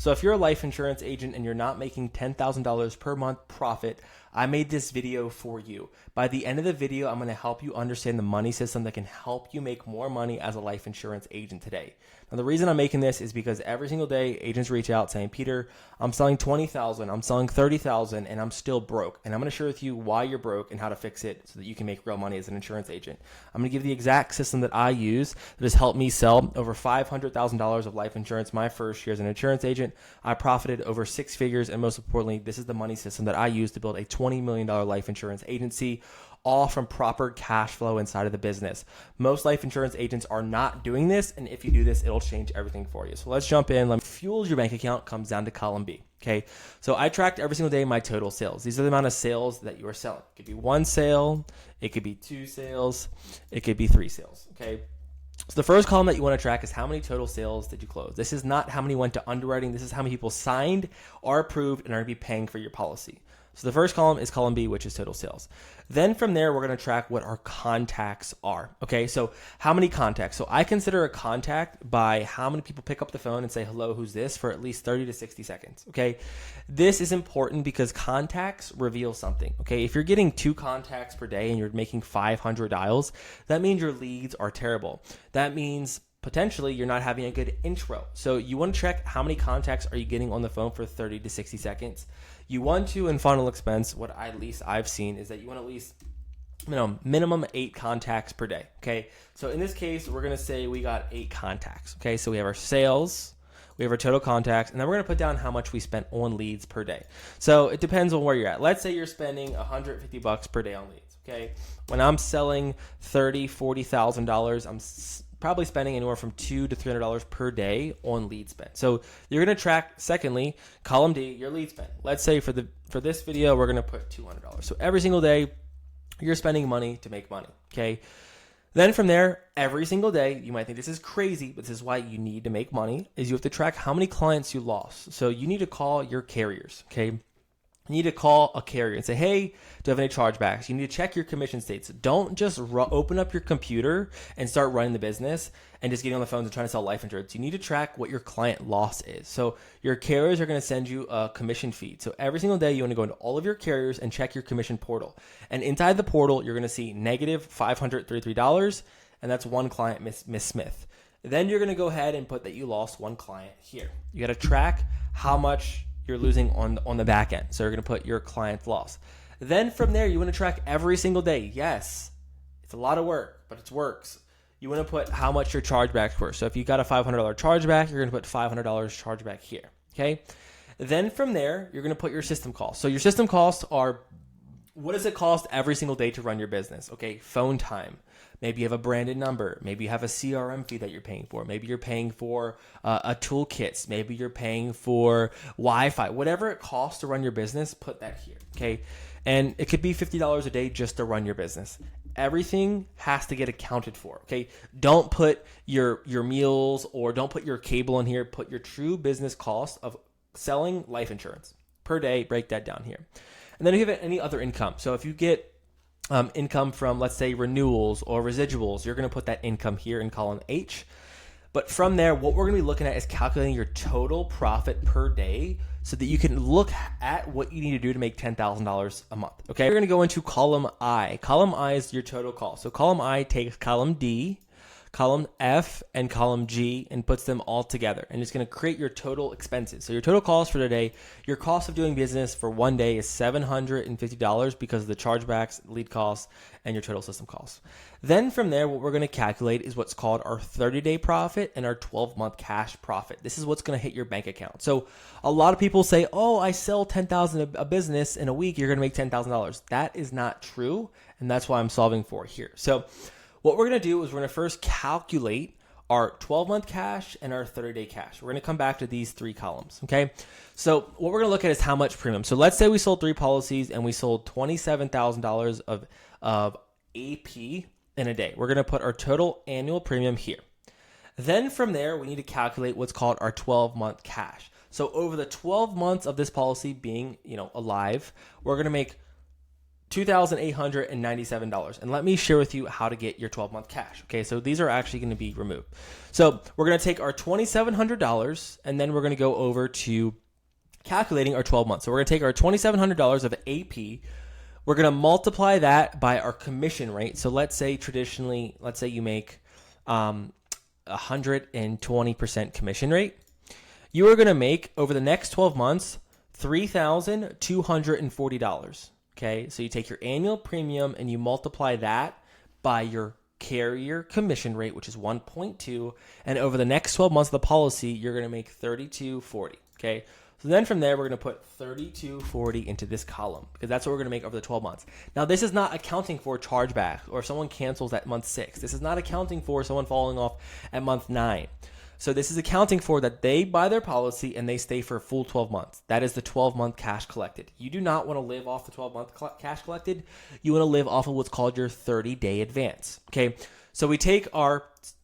So if you're a life insurance agent and you're not making $10,000 per month profit, I made this video for you. By the end of the video, I'm going to help you understand the money system that can help you make more money as a life insurance agent today. Now, the reason I'm making this is because every single day agents reach out saying, Peter, I'm selling 20,000, I'm selling 30,000, and I'm still broke. And I'm going to share with you why you're broke and how to fix it so that you can make real money as an insurance agent. I'm going to give the exact system that I use that has helped me sell over $500,000 of life insurance my first year as an insurance agent. I profited over six figures, and most importantly, this is the money system that I use to build a $20 million life insurance agency, all from proper cash flow inside of the business. Most life insurance agents are not doing this, and if you do this, it'll change everything for you. So let's jump in. Fuels your bank account comes down to column B. Okay, so I tracked every single day my total sales. These are the amount of sales that you are selling. It could be one sale, it could be two sales, it could be three sales. Okay. So the first column that you want to track is how many total sales did you close. This is not how many went to underwriting. This is how many people signed, are approved, and are going to be paying for your policy. So the first column is column B, which is total sales. Then from there, we're going to track what our contacts are. Okay, so how many contacts? So I consider a contact by how many people pick up the phone and say, hello, who's this, for at least 30 to 60 seconds. Okay, this is important because contacts reveal something. Okay, if you're getting 2 contacts per day and you're making 500 dials, that means your leads are terrible. That means potentially you're not having a good intro. So you want to check how many contacts are you getting on the phone for 30 to 60 seconds. You want to, in funnel expense, what at least I've seen is that you want at least minimum 8 contacts per day. Okay, so in this case, we're going to say we got 8 contacts. Okay, so we have our sales, we have our total contacts, and then we're going to put down how much we spent on leads per day. So it depends on where you're at. Let's say you're spending $150 per day on leads. Okay, when I'm selling $40,000, I'm probably spending anywhere from $200 to $300 per day on lead spend. So you're going to track, secondly, column D, your lead spend. Let's say for this video, we're going to put $200. So every single day, you're spending money to make money, okay? Then from there, every single day, you might think this is crazy, but this is why you need to make money, is you have to track how many clients you lost. So you need to call your carriers, okay? You need to call a carrier and say, hey, do you have any chargebacks? You need to check your commission states. Don't just open up your computer and start running the business and just getting on the phones and trying to sell life insurance. You need to track what your client loss is. So your carriers are going to send you a commission feed. So every single day, you want to go into all of your carriers and check your commission portal. And inside the portal, you're going to see negative $533, and that's one client, Miss Smith. Then you're going to go ahead and put that you lost one client here. You got to track how much you're losing on the back end. So you're going to put your client's loss. Then from there, you want to track every single day. Yes, it's a lot of work, but it works. You want to put how much your chargebacks were. So if you got a $500 chargeback, you're going to put $500 chargeback here. Okay. Then from there, you're going to put your system costs. So your system costs are, what does it cost every single day to run your business? Okay. Phone time. Maybe you have a branded number. Maybe you have a CRM fee that you're paying for. Maybe you're paying for a toolkits. Maybe you're paying for Wi-Fi. Whatever it costs to run your business, put that here, okay? And it could be $50 a day just to run your business. Everything has to get accounted for, okay? Don't put your meals or don't put your cable in here. Put your true business cost of selling life insurance per day. Break that down here. And then if you have any other income. So if you get income from, let's say, renewals or residuals, you're going to put that income here in column H. But from there, what we're going to be looking at is calculating your total profit per day so that you can look at what you need to do to make $10,000 a month. Okay, we're going to go into column I. Column I is your total cost. So column I takes column D, column F, and column G and puts them all together. And it's going to create your total expenses. So your total cost for today, your cost of doing business for one day is $750 because of the chargebacks, lead costs, and your total system costs. Then from there, what we're going to calculate is what's called our 30-day profit and our 12-month cash profit. This is what's going to hit your bank account. So a lot of people say, oh, I sell $10,000 a business in a week, you're going to make $10,000. That is not true. And that's why I'm solving for here. So what we're going to do is we're going to first calculate our 12-month cash and our 30-day cash. We're going to come back to these 3 columns, okay? So what we're going to look at is how much premium. So let's say we sold 3 policies and we sold $27,000 of AP in a day. We're going to put our total annual premium here. Then from there, we need to calculate what's called our 12-month cash. So over the 12 months of this policy being, alive, we're going to make $2,897. And let me share with you how to get your 12-month cash. Okay, so these are actually going to be removed. So we're going to take our $2,700 and then we're going to go over to calculating our 12 months. So we're going to take our $2,700 of AP. We're going to multiply that by our commission rate. So let's say traditionally, let's say you make 120% commission rate. You are going to make over the next 12 months $3,240. Okay, so you take your annual premium and you multiply that by your carrier commission rate, which is 1.2, and over the next 12 months of the policy, you're going to make $3,240. Okay, so then from there, we're going to put $3,240 into this column because that's what we're going to make over the 12 months. Now, this is not accounting for chargeback or if someone cancels at month 6. This is not accounting for someone falling off at month 9. So this is accounting for that they buy their policy and they stay for a full 12 months. That is the 12-month cash collected. You do not want to live off the 12-month cash collected. You want to live off of what's called your 30-day advance. Okay, so we take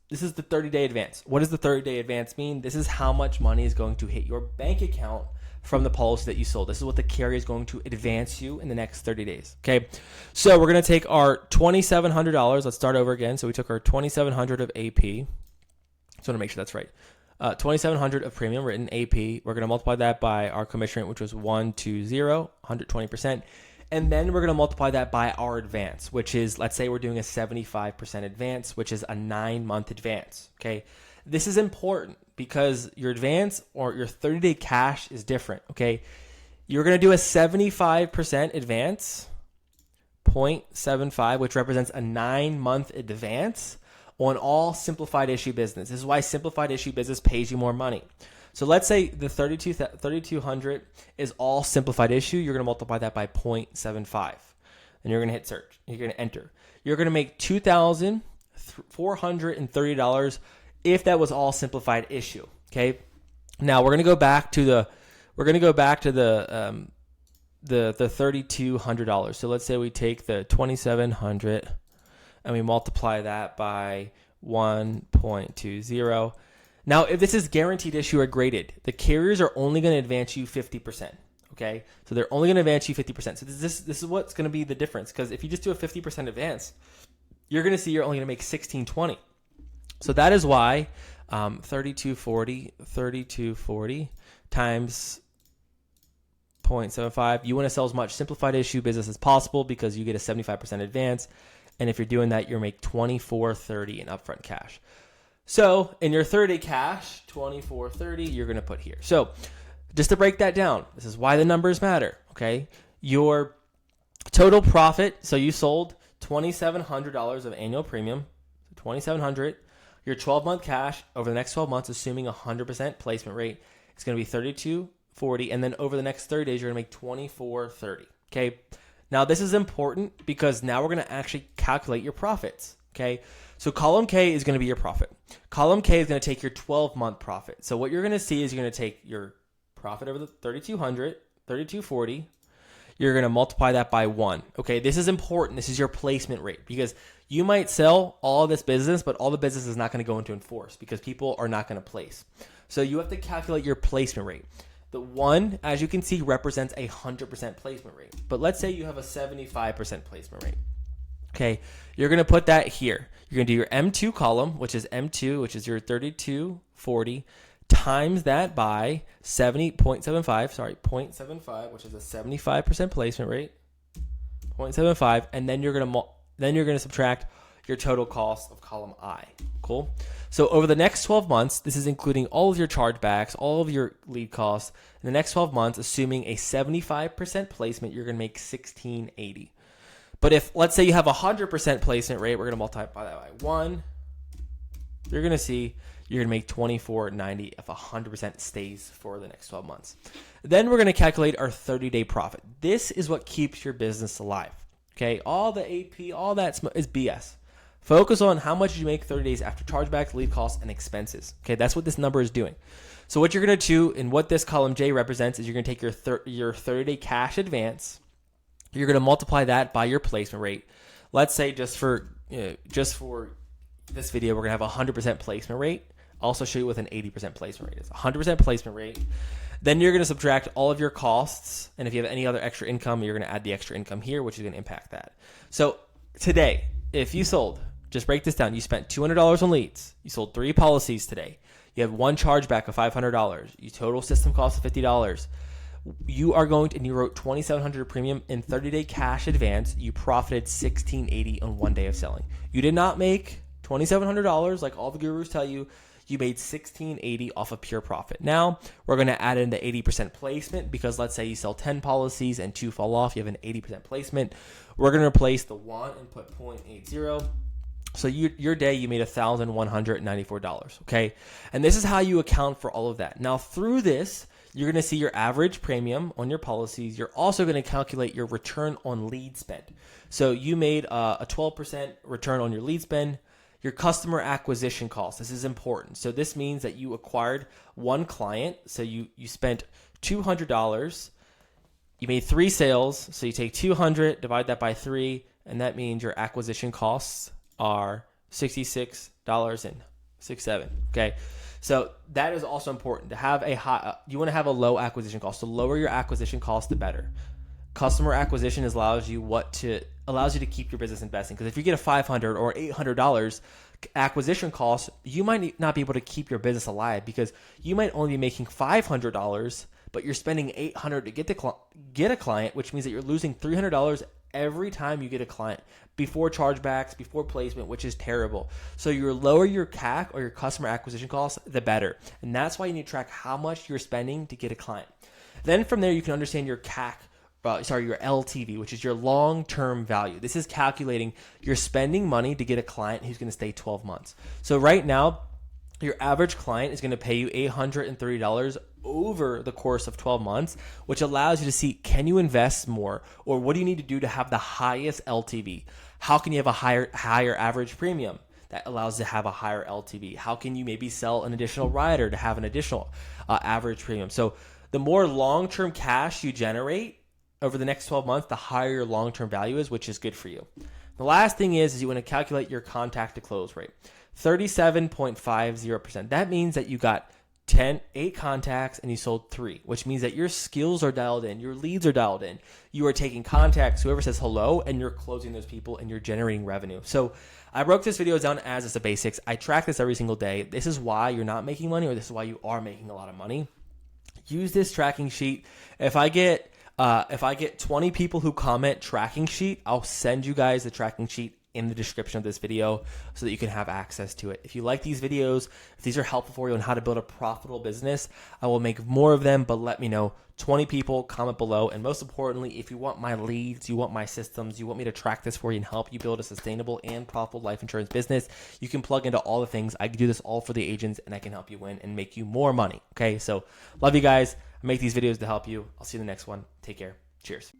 this is the 30-day advance. What does the 30-day advance mean? This is how much money is going to hit your bank account from the policy that you sold. This is what the carrier is going to advance you in the next 30 days. Okay, so we're going to take our $2,700. Let's start over again. So we took our $2,700 of AP. So I want to make sure that's right. $2,700 of premium written AP. We're going to multiply that by our commission rate, which was 120%. And then we're going to multiply that by our advance, which is, let's say we're doing a 75% advance, which is a 9-month advance. Okay. This is important because your advance or your 30-day cash is different. Okay. You're going to do a 75% advance, 0.75, which represents a 9-month advance on all simplified issue business. This is why simplified issue business pays you more money. So let's say the 3,200 is all simplified issue. You're going to multiply that by 0.75. And you're going to hit search. You're going to enter. You're going to make $2,430 if that was all simplified issue. Okay. Now we're going to go back to the $3,200. So let's say we take the 2,700 and we multiply that by 1.20. Now, if this is guaranteed issue or graded, the carriers are only going to advance you 50%. Okay, so they're only going to advance you 50%. So this is what's going to be the difference, because if you just do a 50% advance, you're going to see you're only going to make $1,620. So that is why 3,240 times 0.75. You want to sell as much simplified issue business as possible because you get a 75% advance. And if you're doing that, you'll make $2,430 in upfront cash. So in your 30 cash, $2,430, you're going to put here. So just to break that down, this is why the numbers matter. Okay, your total profit. So you sold $2,700 of annual premium, $2,700. Your 12-month cash over the next 12 months, assuming 100% placement rate, it's going to be $3,240, and then over the next 30 days, you're going to make $2,430. Okay. Now, this is important because now we're going to actually calculate your profits, okay? So column K is going to be your profit. Column K is going to take your 12-month profit. So what you're going to see is you're going to take your profit over the 3,200, 3,240. You're going to multiply that by 1. Okay, this is important. This is your placement rate because you might sell all this business, but all the business is not going to go into enforce because people are not going to place. So you have to calculate your placement rate. The 1, as you can see, represents a 100% placement rate. But let's say you have a 75% placement rate. Okay, you're going to put that here. You're going to do your M2 column, which is M2, which is your 3,240, times that by 0.75, which is a 75% placement rate, 0.75, and then you're going to subtract your total cost of column I. Cool. So over the next 12 months, this is including all of your chargebacks, all of your lead costs. In the next 12 months, assuming a 75% placement, you're going to make $1,680. But if, let's say you have a 100% placement rate, we're going to multiply that by 1. You're going to see you're going to make $2,490 if 100% stays for the next 12 months. Then we're going to calculate our 30-day profit. This is what keeps your business alive. Okay, all the AP, all that is BS. Focus on how much you make 30 days after chargebacks, lead costs, and expenses. Okay, that's what this number is doing. So what you're going to do, and what this column J represents, is you're going to take your 30-day cash advance. You're going to multiply that by your placement rate. Let's say just for this video, we're going to have a 100% placement rate. I'll also show you what an 80% placement rate is. 100% placement rate. Then you're going to subtract all of your costs. And if you have any other extra income, you're going to add the extra income here, which is going to impact that. So today, if you sold, just break this down. You spent $200 on leads. You sold 3 policies today. You have 1 chargeback of $500. You total system cost of $50. You are going to, and you wrote $2,700 premium in 30-day cash advance. You profited $1,680 on 1 day of selling. You did not make $2,700 like all the gurus tell you. You made $1,680 off of pure profit. Now we're going to add in the 80% placement, because let's say you sell 10 policies and 2 fall off. You have an 80% placement. We're going to replace the 1 and put 0.80. So your day, you made $1,194, okay? And this is how you account for all of that. Now through this, you're going to see your average premium on your policies. You're also going to calculate your return on lead spend. So you made a 12% return on your lead spend. Your customer acquisition cost, this is important. So this means that you acquired 1 client. So you spent $200. You made 3 sales. So you take 200, divide that by 3, and that means your acquisition costs are $66.67. Okay. So that is also important to have you want to have a low acquisition cost. So lower your acquisition cost, the better. Customer acquisition allows you to keep your business investing. Because if you get a $500 or $800 acquisition cost, you might not be able to keep your business alive, because you might only be making $500, but you're spending $800 to get a client, which means that you're losing $300 every time you get a client, before chargebacks, before placement, which is terrible. So you lower your CAC, or your customer acquisition costs, the better. And that's why you need to track how much you're spending to get a client. Then from there, you can understand your your LTV, which is your long-term value. This is calculating you're spending money to get a client who's going to stay 12 months. So right now, your average client is going to pay you $830 over the course of 12 months, which allows you to see, can you invest more, or what do you need to do to have the highest LTV? How can you have a higher average premium that allows you to have a higher LTV? How can you maybe sell an additional rider to have an additional average premium? So the more long-term cash you generate over the next 12 months, the higher your long-term value is, which is good for you. The last thing is you want to calculate your contact to close rate. 37.50%. That means that you got 8 contacts and you sold 3, which means that your skills are dialed in, your leads are dialed in. You are taking contacts, whoever says hello, and you're closing those people, and you're generating revenue. So I broke this video down as it's the basics. I track this every single day. This is why you're not making money, or this is why you are making a lot of money. Use this tracking sheet. If I get 20 people who comment tracking sheet, I'll send you guys the tracking sheet in the description of this video so that you can have access to it. If you like these videos, if these are helpful for you on how to build a profitable business, I will make more of them, but let me know. 20 people, comment below. And most importantly, if you want my leads, you want my systems, you want me to track this for you and help you build a sustainable and profitable life insurance business, you can plug into all the things. I can do this all for the agents, and I can help you win and make you more money. Okay, so love you guys. I make these videos to help you. I'll see you in the next one. Take care. Cheers.